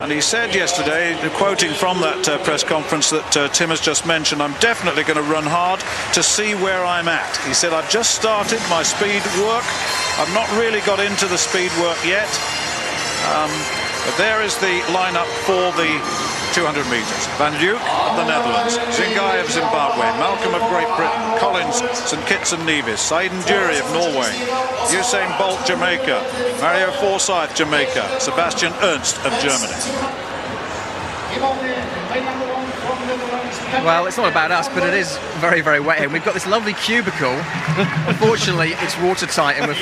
And he said yesterday, quoting from that press conference that Tim has just mentioned, I'm definitely going to run hard to see where I'm at. He said, I've just started my speed work. I've not really got into the speed work yet. But there is the lineup for the 200 metres. Van Dijk of the Netherlands, Zingai of Zimbabwe, Malcolm of Great Britain, Collins, St Kitts and Nevis, Saiden Dury of Norway, Usain Bolt, Jamaica, Mario Forsyth, Jamaica, Sebastian Ernst of Germany. Well, it's not about us, but it is very, very wet here. We've got this lovely cubicle. Unfortunately, it's watertight and we're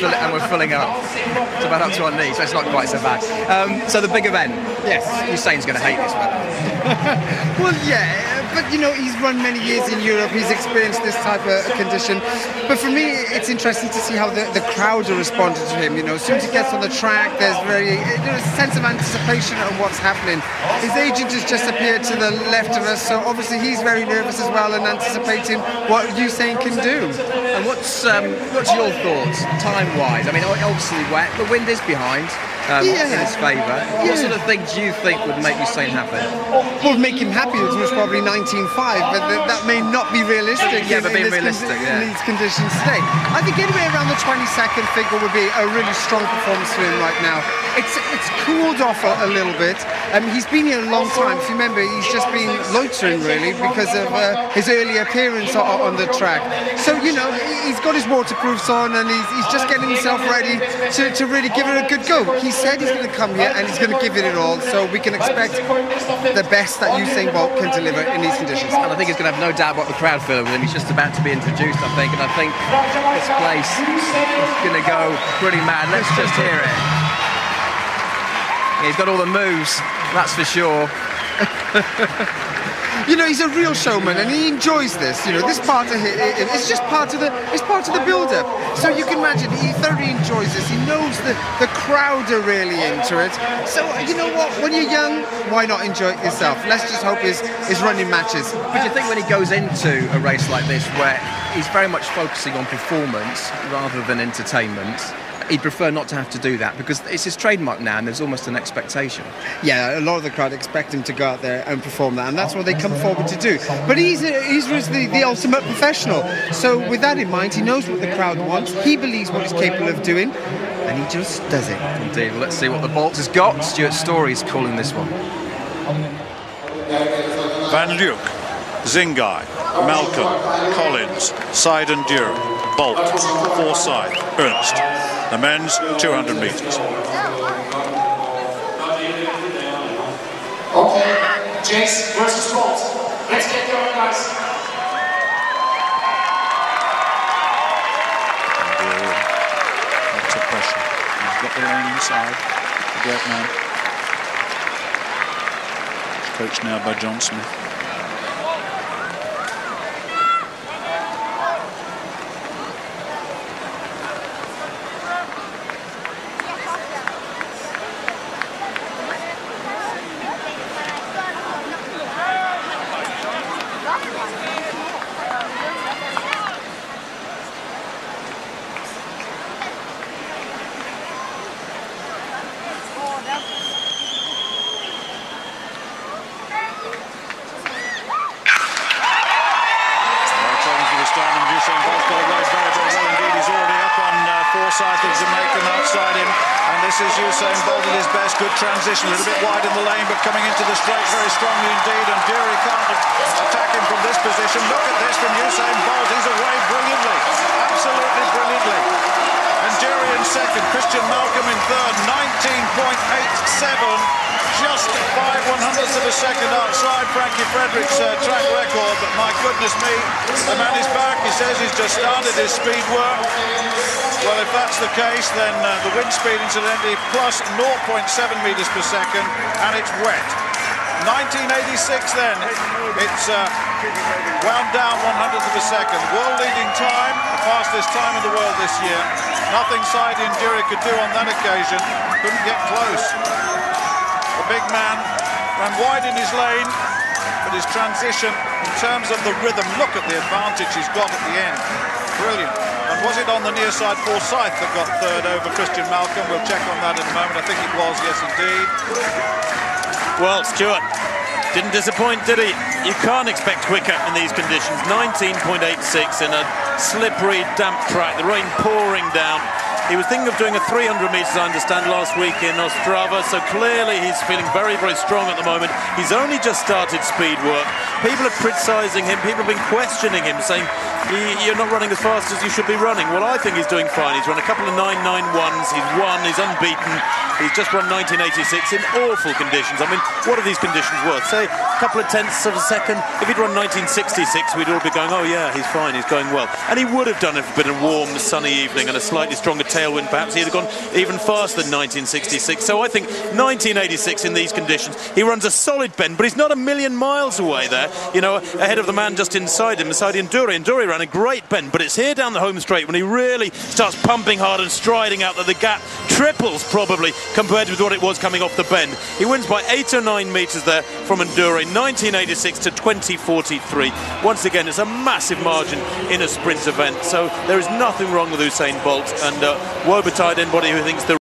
filling up. It's about up to our knees, so it's not quite so bad. So the big event. Yes, Usain's going to hate this weather. Well, yeah, but you know, he's run many years in Europe. He's experienced this type of condition. But for me, it's interesting to see how the crowd are responding to him. You know, as soon as he gets on the track, there's a sense of anticipation on what's happening. His agent has just appeared to the left of us, so obviously he's very nervous as well and anticipating what Usain can do. And what's your thoughts time-wise? I mean, obviously wet, the wind is behind. In his favour. What sort of things do you think would make Usain happy? Would make him happy, it was probably 19.5, but that may not be realistic. Yeah, but being realistic, in these conditions today. I think anyway around the 22nd figure would be a really strong performance for him right now. It's cooled off a little bit. He's been here a long time. If you remember, he's just been loitering really because of his early appearance on the track. So, you know, he's got his waterproofs on and he's just getting himself ready to really give it a good go. He said he's going to come here and he's going to give it all, so we can expect the best that Usain Bolt can deliver in these conditions. And I think he's going to have no doubt what the crowd feel with him. He's just about to be introduced, I think, and I think this place is going to go pretty mad. Let's just hear it. He's got all the moves, that's for sure. You know, he's a real showman and he enjoys this. You know, this part of it, it's just part of the build-up. So you can imagine he thoroughly enjoys this. He knows the crowd are really into it. So you know what? When you're young, why not enjoy it yourself? Let's just hope his running matches. But do you think when he goes into a race like this, where he's very much focusing on performance rather than entertainment, he'd prefer not to have to do that because it's his trademark now and there's almost an expectation? Yeah, a lot of the crowd expect him to go out there and perform that, and that's what they come forward to do. But he's the ultimate professional. So with that in mind, he knows what the crowd wants, he believes what he's capable of doing, and he just does it. Indeed. Well, let's see what the Bolt has got. Stuart Story's calling this one. Van Dijk, Zingai, Malcolm, Collins, Saiden Dury, Bolt, Forsyth, Ernst. The men's 200 metres. Okay, Jace versus Bolt. Let's get going, guys. Lots of pressure. He's got the lane inside. The great man. He's coached now by John Smith. Usain Bolt's got away very, very well indeed. He's already up on Forsyth of Jamaica outside him. And this is Usain Bolt at his best. Good transition, a little bit wide in the lane, but coming into the straight very strongly indeed. And Dury can't attack him from this position. Look at this from Usain Bolt. He's away brilliantly. Absolutely brilliantly. And Dury in second. Christian Malcolm in third. 19.87. Just 5/100ths of a second outside Frankie Frederick's track record, but my goodness me, the man is back. He says he's just started his speed work. Well, if that's the case, then the wind speed incidentally plus 0.7 metres per second, and it's wet. 1986 then, it's wound down 100th of a second. World-leading time, the fastest time in the world this year. Nothing Saiden Dury could do on that occasion, couldn't get close. The big man ran wide in his lane, but his transition in terms of the rhythm, look at the advantage he's got at the end. Brilliant. And was it on the near side Forsyth that got third over Christian Malcolm? We'll check on that in a moment. I think it was, yes indeed. Well, Stuart didn't disappoint, did he? You can't expect quicker in these conditions. 19.86 in a slippery, damp track, the rain pouring down. He was thinking of doing a 300 metres, I understand, last week in Ostrava, so clearly he's feeling very, very strong at the moment. He's only just started speed work. People are criticising him, people have been questioning him, saying, you're not running as fast as you should be running. Well, I think he's doing fine. He's run a couple of 991s, he's won, he's unbeaten. He's just run 1986 in awful conditions. I mean, what are these conditions worth? Say a couple of tenths of a second. If he'd run 1966, we'd all be going, oh yeah, he's fine, he's going well. And he would have done it if it'd been a warm, sunny evening and a slightly stronger tailwind. Perhaps he'd have gone even faster than 1966. So I think 1986 in these conditions, he runs a solid bend, but he's not a million miles away there, you know, ahead of the man just inside him, beside Induri. Induri ran a great bend, but it's here down the home straight when he really starts pumping hard and striding out that the gap triples probably compared with what it was coming off the bend. He wins by 8 or 9 metres there from Induri, 1986 to 2043. Once again, it's a massive margin in a sprint event, so there is nothing wrong with Usain Bolt, and woe betide anybody who thinks the